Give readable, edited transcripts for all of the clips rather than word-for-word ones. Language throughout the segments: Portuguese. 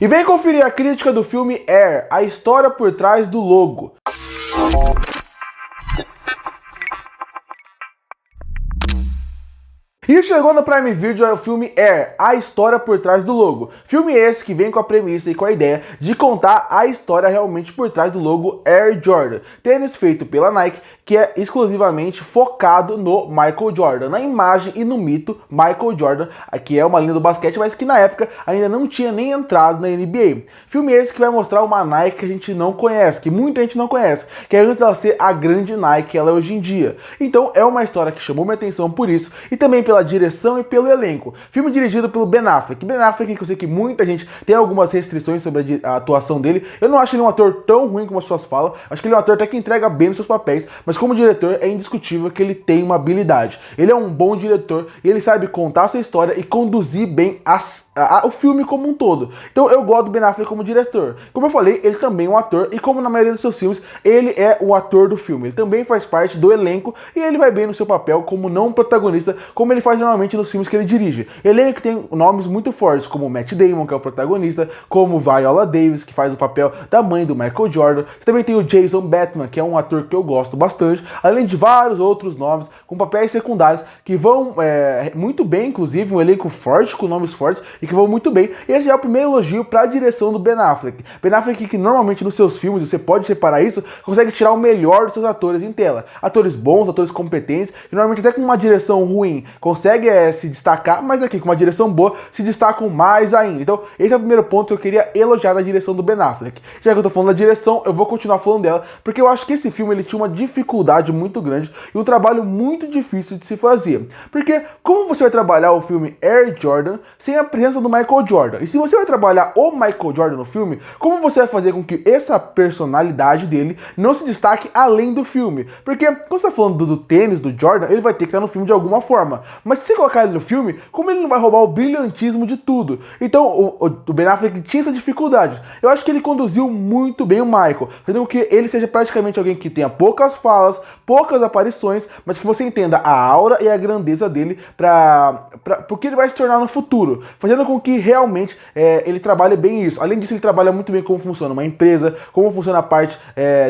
E vem conferir a crítica do filme Air, a história por trás do logo. E chegou no Prime Video é o filme Air, a história por trás do logo. Filme esse que vem com a premissa e com a ideia de contar a história realmente por trás do logo Air Jordan. Tênis feito pela Nike, que é exclusivamente focado no Michael Jordan, na imagem e no mito Michael Jordan, que é uma linha do basquete, mas que na época ainda não tinha nem entrado na NBA. Filme esse que vai mostrar uma Nike que a gente não conhece, que muita gente não conhece, que é antes dela ser a grande Nike que ela é hoje em dia. Então é uma história que chamou minha atenção por isso, e também pela direção e pelo elenco. Filme dirigido pelo Ben Affleck. Ben Affleck, que eu sei que muita gente tem algumas restrições sobre a atuação dele. Eu não acho ele um ator tão ruim como as pessoas falam. Acho que ele é um ator até que entrega bem nos seus papéis, mas como diretor é indiscutível que ele tem uma habilidade. Ele é um bom diretor e ele sabe contar a sua história e conduzir bem o filme como um todo. Então eu gosto do Ben Affleck como diretor. Como eu falei, ele também é um ator e como na maioria dos seus filmes, ele é o ator do filme. Ele também faz parte do elenco e ele vai bem no seu papel como não protagonista, como ele faz normalmente nos filmes que ele dirige. Elenco que tem nomes muito fortes, como Matt Damon, que é o protagonista, como Viola Davis, que faz o papel da mãe do Michael Jordan. Também tem o Jason Bateman, que é um ator que eu gosto bastante, além de vários outros nomes com papéis secundários que vão muito bem, inclusive um elenco forte, com nomes fortes e que vão muito bem. E esse já é o primeiro elogio para a direção do Ben Affleck. Ben Affleck que normalmente nos seus filmes, você pode reparar isso, consegue tirar o melhor dos seus atores em tela. Atores bons, atores competentes, e normalmente até com uma direção ruim consegue se destacar, mas aqui com uma direção boa se destacam mais ainda. Então esse é o primeiro ponto que eu queria elogiar na direção do Ben Affleck. Já que eu tô falando da direção, eu vou continuar falando dela, porque eu acho que esse filme ele tinha uma dificuldade muito grande e um trabalho muito difícil de se fazer. Porque como você vai trabalhar o filme Air Jordan sem a presença do Michael Jordan? E se você vai trabalhar o Michael Jordan no filme, como você vai fazer com que essa personalidade dele não se destaque além do filme? Porque quando você tá falando do tênis do Jordan, ele vai ter que estar no filme de alguma forma. Mas se você colocar ele no filme, como ele não vai roubar o brilhantismo de tudo? Então o Ben Affleck tinha essa dificuldade. Eu acho que ele conduziu muito bem o Michael, fazendo com que ele seja praticamente alguém que tenha poucas falas, poucas aparições, mas que você entenda a aura e a grandeza dele porque ele vai se tornar no futuro, fazendo com que realmente ele trabalhe bem isso. Além disso, ele trabalha muito bem como funciona uma empresa, como funciona a parte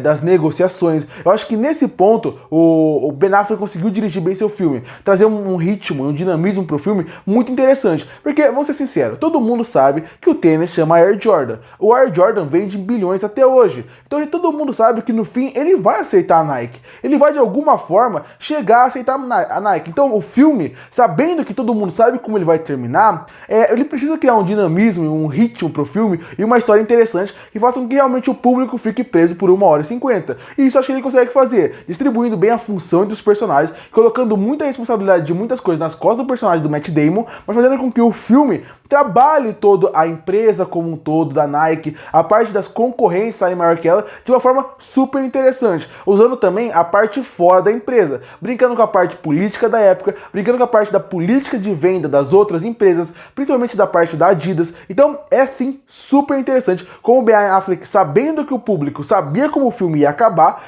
das negociações. Eu acho que nesse ponto o Ben Affleck conseguiu dirigir bem seu filme, trazer um ritmo, um dinamismo pro filme muito interessante. Porque, vamos ser sinceros, todo mundo sabe que o tênis chama Air Jordan. O Air Jordan vende bilhões até hoje. Então todo mundo sabe que no fim ele vai aceitar a Nike. Ele vai de alguma forma chegar a aceitar a Nike. Então o filme, sabendo que todo mundo sabe como ele vai terminar, ele precisa criar um dinamismo, um ritmo pro filme e uma história interessante que faça com que realmente o público fique preso por 1h50. E isso acho que ele consegue fazer, distribuindo bem a função entre os personagens, colocando muita responsabilidade de muitas coisas nas costas do personagem do Matt Damon, mas fazendo com que o filme trabalhe todo a empresa como um todo, da Nike, a parte das concorrências saem maior que ela, de uma forma super interessante, usando também a parte fora da empresa, brincando com a parte política da época, brincando com a parte da política de venda das outras empresas, principalmente da parte da Adidas. Então é sim super interessante como o Ben Affleck, sabendo que o público sabia como o filme ia acabar,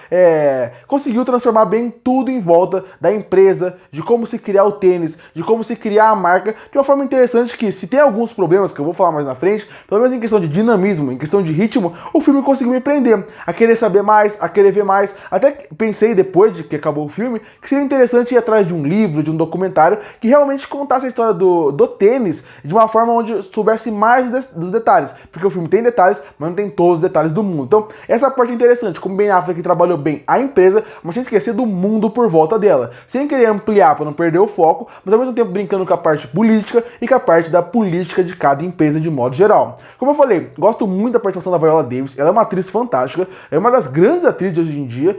conseguiu transformar bem tudo em volta da empresa, de como se criar o tênis, de como se criar a marca, de uma forma interessante que, se tem alguns problemas que eu vou falar mais na frente, pelo menos em questão de dinamismo, em questão de ritmo, o filme conseguiu me prender, a querer saber mais, a querer ver mais. Até pensei, depois de que acabou o filme, que seria interessante ir atrás de um livro, de um documentário, que realmente contasse a história do tênis de uma forma onde soubesse mais dos detalhes, porque o filme tem detalhes, mas não tem todos os detalhes do mundo. Então, essa parte é interessante, como Ben Affleck trabalhou bem a empresa, mas sem esquecer do mundo por volta dela, sem querer ampliar para não perder o foco, mas ao mesmo tempo brincando com a parte política e com a parte da política de cada empresa de modo geral. Como eu falei, gosto muito da participação da Viola Davis, ela é uma atriz fantástica, é uma das grandes atrizes de hoje em dia,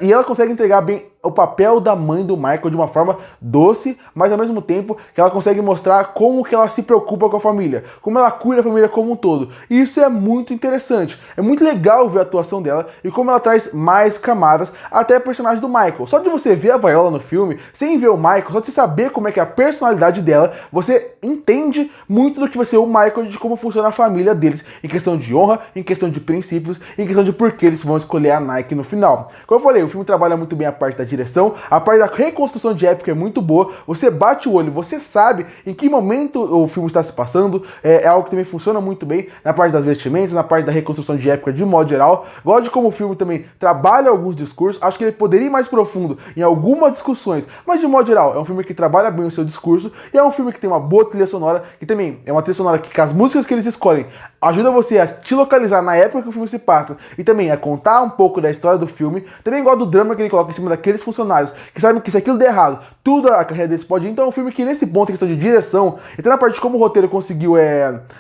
e ela consegue entregar bem o papel da mãe do Michael de uma forma doce, mas ao mesmo tempo que ela consegue mostrar como que ela se preocupa com a família, como ela cuida da família como um todo. E isso é muito interessante. É muito legal ver a atuação dela e como ela traz mais camadas até a personagem do Michael. Só de você ver a Viola no filme, sem ver o Michael, só de você saber como é que é a personalidade dela, você entende muito muito do que vai ser o Michael, de como funciona a família deles, em questão de honra, em questão de princípios, em questão de por que eles vão escolher a Nike no final. Como eu falei, o filme trabalha muito bem a parte da direção, a parte da reconstrução de época é muito boa, você bate o olho, você sabe em que momento o filme está se passando, é algo que também funciona muito bem na parte das vestimentas, na parte da reconstrução de época de modo geral. Gosto de como o filme também trabalha alguns discursos, acho que ele poderia ir mais profundo em algumas discussões, mas de modo geral é um filme que trabalha bem o seu discurso e é um filme que tem uma boa trilha sonora, que também é uma trilha sonora que as músicas que eles escolhem ajuda você a te localizar na época que o filme se passa e também a contar um pouco da história do filme. Também gosto do drama que ele coloca em cima daqueles funcionários que sabem que se aquilo der errado, tudo a carreira deles pode ir. Então é um filme que nesse ponto, em questão de direção, e até na parte de como o roteiro conseguiu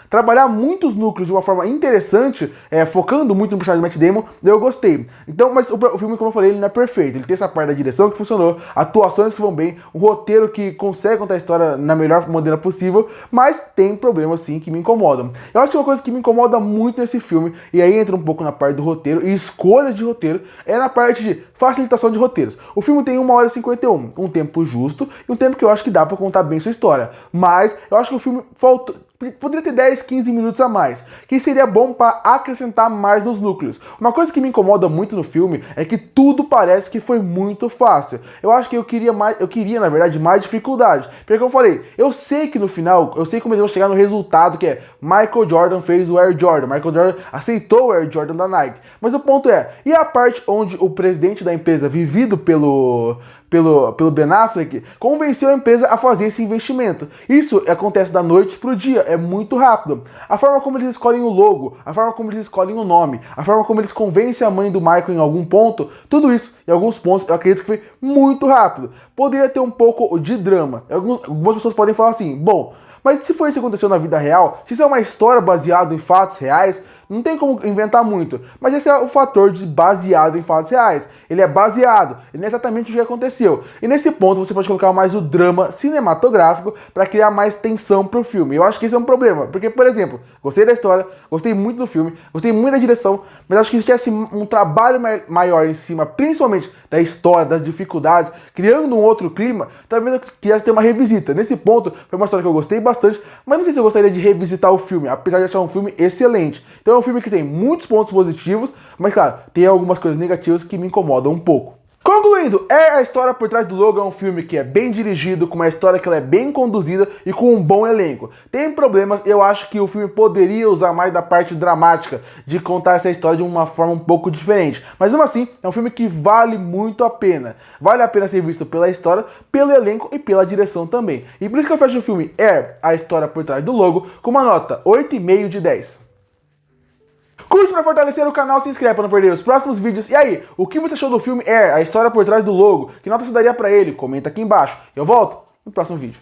trabalhar muitos núcleos de uma forma interessante, focando muito no personagem do Matt Damon, eu gostei. Então, mas o filme, como eu falei, ele não é perfeito. Ele tem essa parte da direção que funcionou, atuações que vão bem, um roteiro que consegue contar a história na melhor maneira possível, mas tem problemas sim que me incomodam. Eu acho que uma coisa que me incomoda muito nesse filme, e aí entra um pouco na parte do roteiro e escolha de roteiro, é na parte de facilitação de roteiros. O filme tem 1h51, um tempo justo e um tempo que eu acho que dá pra contar bem sua história, mas eu acho que o filme poderia ter 10, 15 minutos a mais, que seria bom para acrescentar mais nos núcleos. Uma coisa que me incomoda muito no filme é que tudo parece que foi muito fácil. Eu acho que eu queria na verdade, mais dificuldade. Porque como eu falei, eu sei que no final, eu sei como eles vão chegar no resultado, que é Michael Jordan fez o Air Jordan, Michael Jordan aceitou o Air Jordan da Nike. Mas o ponto é, e a parte onde o presidente da empresa, vivido pelo Ben Affleck, convenceu a empresa a fazer esse investimento? Isso acontece da noite pro dia, é muito rápido. A forma como eles escolhem o logo, a forma como eles escolhem o nome, a forma como eles convencem a mãe do Michael em algum ponto, tudo isso, em alguns pontos, eu acredito que foi muito rápido. Poderia ter um pouco de drama. Algumas pessoas podem falar assim, bom, mas se foi isso que aconteceu na vida real, se isso é uma história baseada em fatos reais, não tem como inventar muito. Mas esse é o fator de baseado em fatos reais. Ele é baseado, ele não é exatamente o que aconteceu. E nesse ponto você pode colocar mais o drama cinematográfico para criar mais tensão pro filme. Eu acho que esse é um problema, porque, por exemplo, gostei da história, gostei muito do filme, gostei muito da direção, mas acho que se tivesse um trabalho maior em cima, principalmente da história, das dificuldades, criando um outro clima, talvez eu quisesse ter uma revisita. Nesse ponto, foi uma história que eu gostei bastante, mas não sei se eu gostaria de revisitar o filme, apesar de achar um filme excelente. Então é um filme que tem muitos pontos positivos, mas claro, tem algumas coisas negativas que me incomodam um pouco. Concluindo, a história por trás do logo é um filme que é bem dirigido, com uma história que ela é bem conduzida e com um bom elenco. Tem problemas, eu acho que o filme poderia usar mais da parte dramática, de contar essa história de uma forma um pouco diferente. Mas mesmo assim, é um filme que vale muito a pena. Vale a pena ser visto pela história, pelo elenco e pela direção também. E por isso que eu fecho o filme a história por trás do logo, com uma nota 8,5 de 10. Curte para fortalecer o canal, se inscreve para não perder os próximos vídeos. E aí, o que você achou do filme a história por trás do logo? Que nota você daria para ele? Comenta aqui embaixo. Eu volto no próximo vídeo.